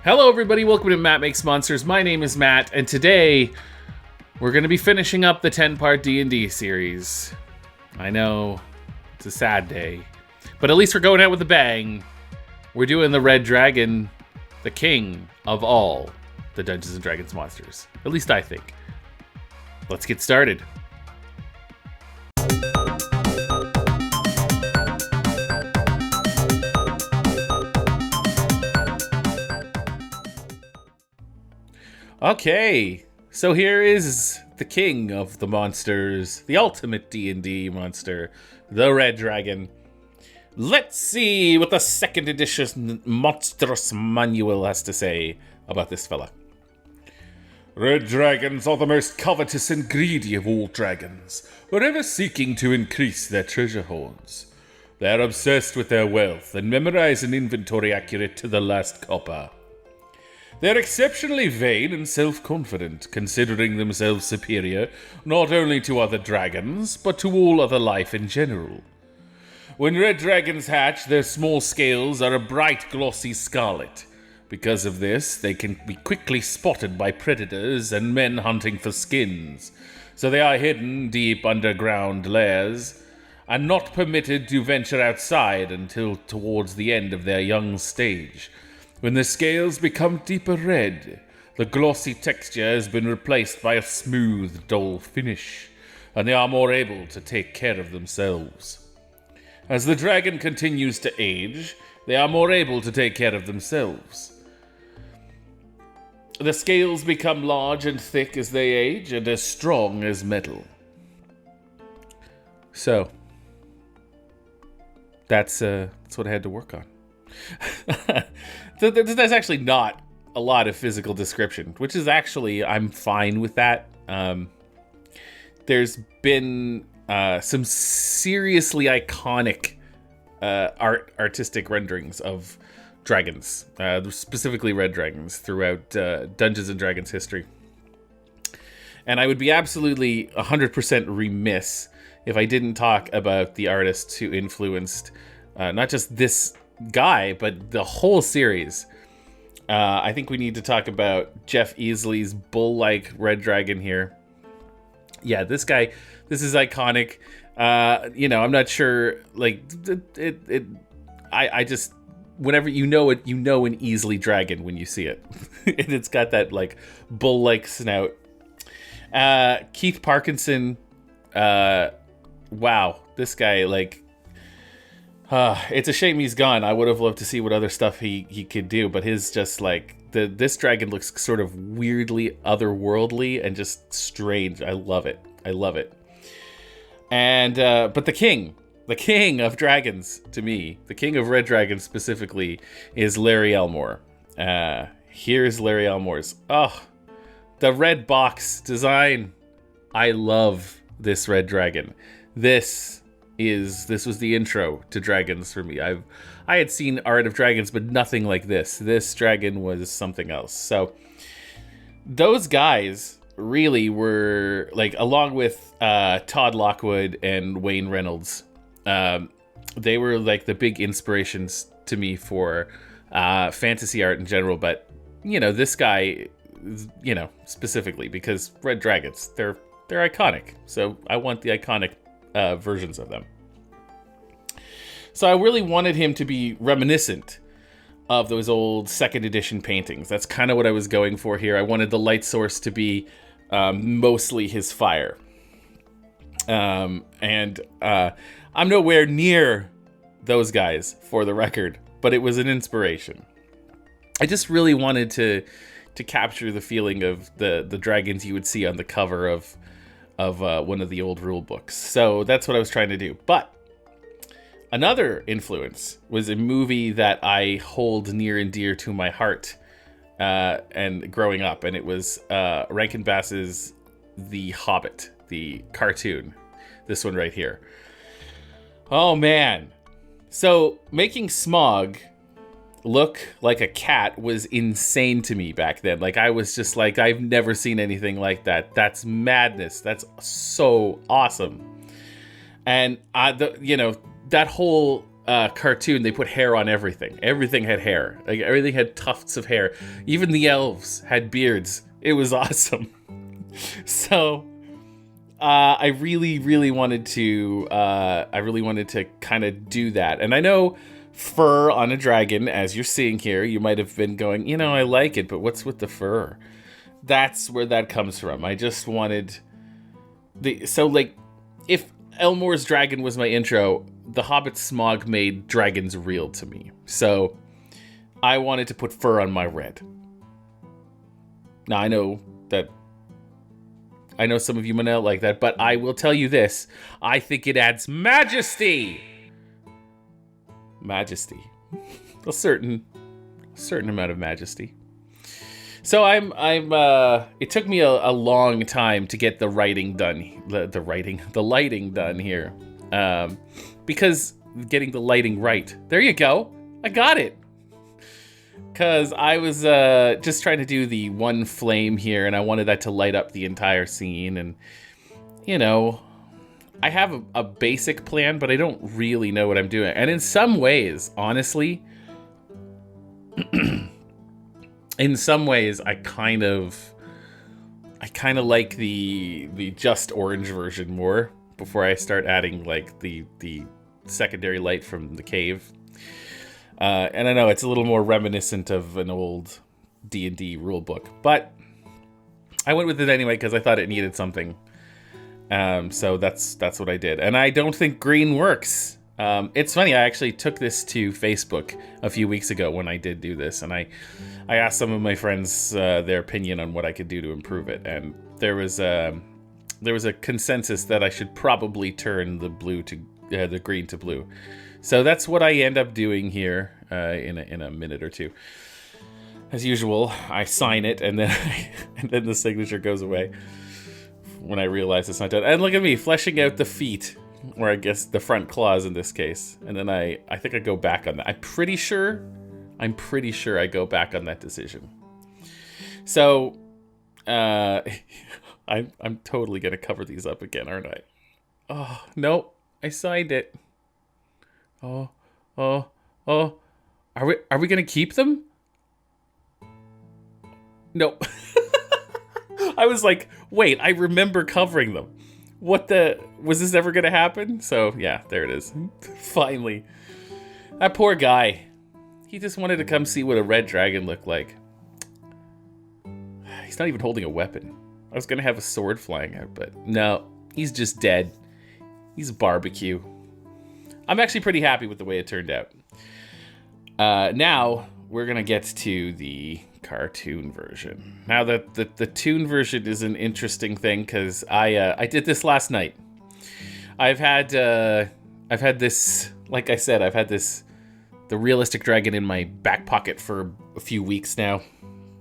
Hello everybody, welcome to Matt Makes Monsters. My name is Matt, and today we're going to be finishing up the 10-part D&D series. I know, it's a sad day, but at least we're going out with a bang. We're doing the Red Dragon, the king of all the Dungeons & Dragons monsters. At least I think. Let's get started. Okay, so here is the king of the monsters, the ultimate D&D monster, the Red Dragon. Let's see what the second edition Monstrous Manual has to say about this fella. Red dragons are the most covetous and greedy of all dragons, forever seeking to increase their treasure hoards. They are obsessed with their wealth and memorize an inventory accurate to the last copper. They are exceptionally vain and self-confident, considering themselves superior not only to other dragons, but to all other life in general. When red dragons hatch, their small scales are a bright, glossy scarlet. Because of this, they can be quickly spotted by predators and men hunting for skins, so they are hidden deep underground lairs, and not permitted to venture outside until towards the end of their young stage. When the scales become deeper red, the glossy texture has been replaced by a smooth, dull finish, and they are more able to take care of themselves. As the dragon continues to age, they are more able to take care of themselves. The scales become large and thick as they age, and as strong as metal. So, that's what I had to work on. There's actually not a lot of physical description, which is actually, I'm fine with that. There's been some seriously iconic artistic renderings of dragons, specifically red dragons, throughout Dungeons & Dragons history. And I would be absolutely 100% remiss if I didn't talk about the artists who influenced not just this guy, but the whole series. I think we need to talk about Jeff Easley's bull-like red dragon here. Yeah, this guy, this is iconic. I'm not sure, like, I just, whenever you know it, you know an Easley dragon when you see it. And it's got that, like, bull-like snout. Keith Parkinson, wow, this guy, like, it's a shame he's gone. I would have loved to see what other stuff he could do, but his just like this dragon looks sort of weirdly otherworldly and just strange. I love it. And but the king of dragons, to me, the king of red dragons specifically, is Larry Elmore. Here's Larry Elmore's. Oh, the red box design. I love this red dragon. This was the intro to dragons for me. I had seen Art of Dragons, but nothing like this. This dragon was something else. So those guys really were, like, along with Todd Lockwood and Wayne Reynolds, they were like the big inspirations to me for fantasy art in general. But this guy, specifically because red dragons, they're iconic. So I want the iconic versions of them. So I really wanted him to be reminiscent of those old second edition paintings. That's kind of what I was going for here. I wanted the light source to be mostly his fire. And I'm nowhere near those guys, for the record, but it was an inspiration. I just really wanted to capture the feeling of the dragons you would see on the cover of one of the old rule books. So that's what I was trying to do. But another influence was a movie that I hold near and dear to my heart and growing up, and it was Rankin Bass's The Hobbit, the cartoon. This one right here. Oh, man. So making Smaug look like a cat was insane to me back then. Like, I was just like, I've never seen anything like that. That's madness. That's so awesome. And that whole cartoon, they put hair on everything. Everything had hair. Like, everything had tufts of hair. Even the elves had beards. It was awesome. So I really, really wanted to kind of do that. And I know fur on a dragon, as you're seeing here, you might have been going, I like it, but what's with the fur? That's where that comes from. I just wanted if Elmore's dragon was my intro, the Hobbit Smaug made dragons real to me. So I wanted to put fur on my red. Now I know some of you might not like that, but I will tell you this. I think it adds majesty. Majesty. A certain amount of majesty. So it took me a long time to get the writing done, the lighting done here. Because getting the lighting right. There you go. I got it. Because I was just trying to do the one flame here, and I wanted that to light up the entire scene. And, I have a basic plan, but I don't really know what I'm doing. And in some ways, honestly, I kind of like the just orange version more before I start adding like the secondary light from the cave. And I know it's a little more reminiscent of an old D&D rule book, but I went with it anyway because I thought it needed something. So that's what I did. And I don't think green works. It's funny, I actually took this to Facebook a few weeks ago when I did do this, and I asked some of my friends their opinion on what I could do to improve it, and there was a consensus that I should probably turn the green to blue. So that's what I end up doing here in a minute or two. As usual, I sign it, and then the signature goes away when I realize it's not done. And look at me, fleshing out the feet, or I guess the front claws in this case. And then I think I go back on that. I'm pretty sure I go back on that decision. So I'm totally gonna cover these up again, aren't I? Oh no, I signed it. Oh, are we gonna keep them? No. I was like, wait, I remember covering them. Was this ever gonna happen? So yeah, there it is. Finally. That poor guy. He just wanted to come see what a red dragon looked like. He's not even holding a weapon. I was gonna have a sword flying out, but no, he's just dead. He's a barbecue. I'm actually pretty happy with the way it turned out. Now we're gonna get to the cartoon version. Now the toon version is an interesting thing because I did this last night. I've had this, like I said, the realistic dragon in my back pocket for a few weeks now,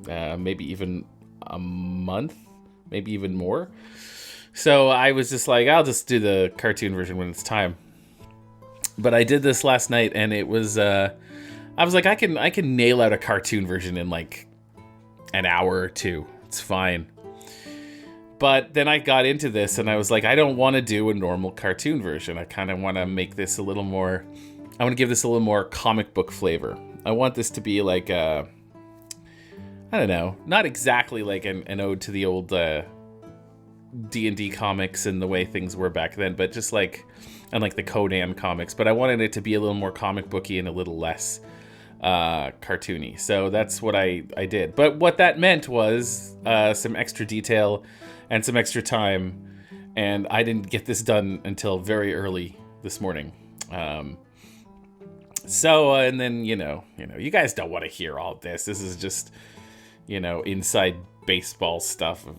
maybe even a month, maybe even more. So I was just like, I'll just do the cartoon version when it's time. But I did this last night, and it was I was like, I can nail out a cartoon version in like an hour or two. It's fine. But then I got into this, and I was like, I don't want to do a normal cartoon version. I kind of want to make this a little more. I want to give this a little more comic book flavor. I want this to be like I don't know, not exactly like an ode to the old D&D comics and the way things were back then, but just like, and like the Conan comics. But I wanted it to be a little more comic booky and a little less cartoony. So that's what I did. But what that meant was some extra detail and some extra time. And I didn't get this done until very early this morning. And then, you guys don't want to hear all this. This is just, inside baseball stuff of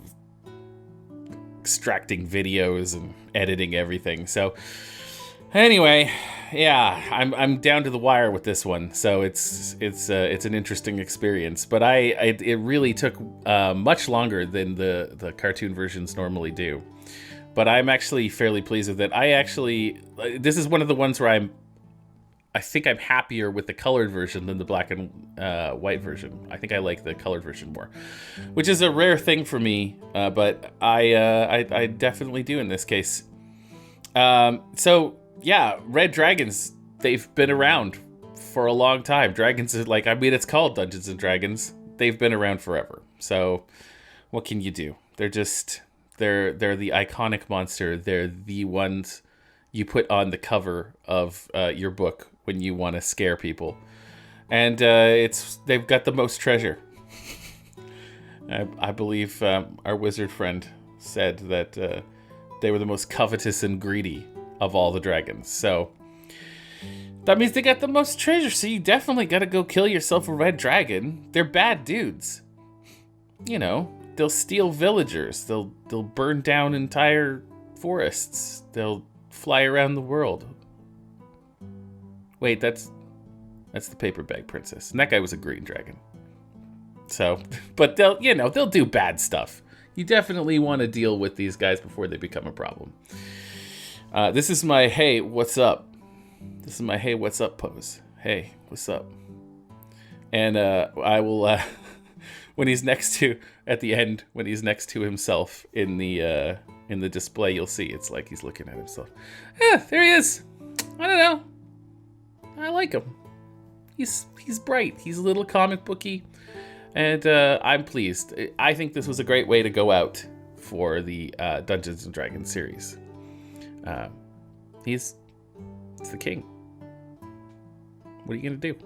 extracting videos and editing everything. So anyway, yeah, I'm down to the wire with this one. So it's an interesting experience, but it really took much longer than the cartoon versions normally do. But I'm actually fairly pleased with it. This is one of the ones where I think I'm happier with the colored version than the black and white version. I think I like the colored version more, which is a rare thing for me, but I definitely do in this case. So yeah, red dragons, they've been around for a long time. Dragons are like, I mean, it's called Dungeons and Dragons. They've been around forever. So what can you do? They're the iconic monster. They're the ones you put on the cover of your book when you want to scare people. And they've got the most treasure. I believe our wizard friend said that they were the most covetous and greedy of all the dragons. So that means they got the most treasure. So you definitely got to go kill yourself a red dragon. They're bad dudes. You know, they'll steal villagers. They'll burn down entire forests. They'll fly around the world. Wait, that's the paper bag princess. And that guy was a green dragon. So, but they'll do bad stuff. You definitely want to deal with these guys before they become a problem. This is my, hey, what's up? This is my, hey, what's up pose. Hey, what's up? And I will, when he's next to, at the end, when he's next to himself in the display, you'll see it's like he's looking at himself. Yeah, there he is. I don't know. I like him. He's bright. He's a little comic booky. And I'm pleased. I think this was a great way to go out for the Dungeons & Dragons series. He's the king. What are you going to do?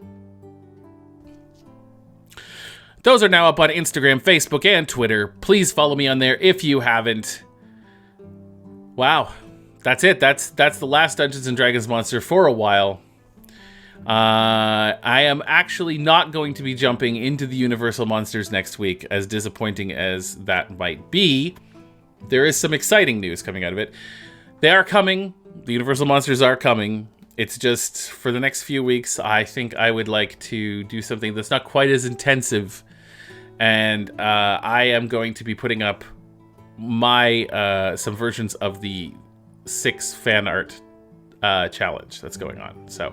Those are now up on Instagram, Facebook, and Twitter. Please follow me on there if you haven't. Wow. That's it. That's the last Dungeons & Dragons monster for a while. I am actually not going to be jumping into the Universal Monsters next week, as disappointing as that might be. There is some exciting news coming out of it. They are coming. The Universal Monsters are coming. It's just, for the next few weeks, I think I would like to do something that's not quite as intensive. And I am going to be putting up my some versions of the 6 fan art challenge that's going on. So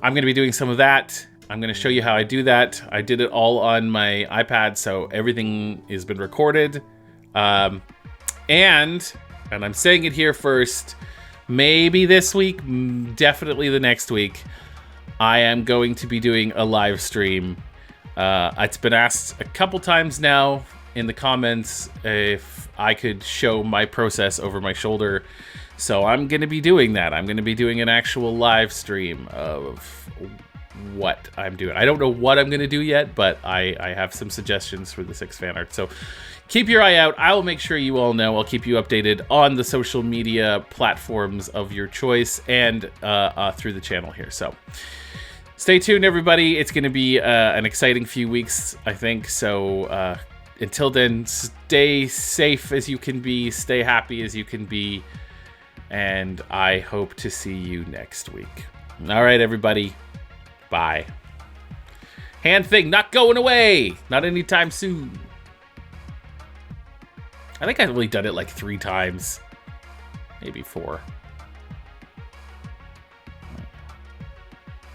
I'm going to be doing some of that. I'm going to show you how I do that. I did it all on my iPad, so everything has been recorded. And I'm saying it here first, maybe this week, definitely the next week, I am going to be doing a live stream. It's been asked a couple times now in the comments if I could show my process over my shoulder. So I'm going to be doing that. I'm going to be doing an actual live stream of what I'm doing. I don't know what I'm going to do yet, but I have some suggestions for the 6 fan art. So keep your eye out. I will make sure you all know. I'll keep you updated on the social media platforms of your choice and through the channel here. So stay tuned, everybody. It's going to be an exciting few weeks, I think. So until then, stay safe as you can be. Stay happy as you can be. And I hope to see you next week. All right, everybody. Bye. Hand thing not going away. Not anytime soon. I think I've only done it like 3 times. Maybe 4.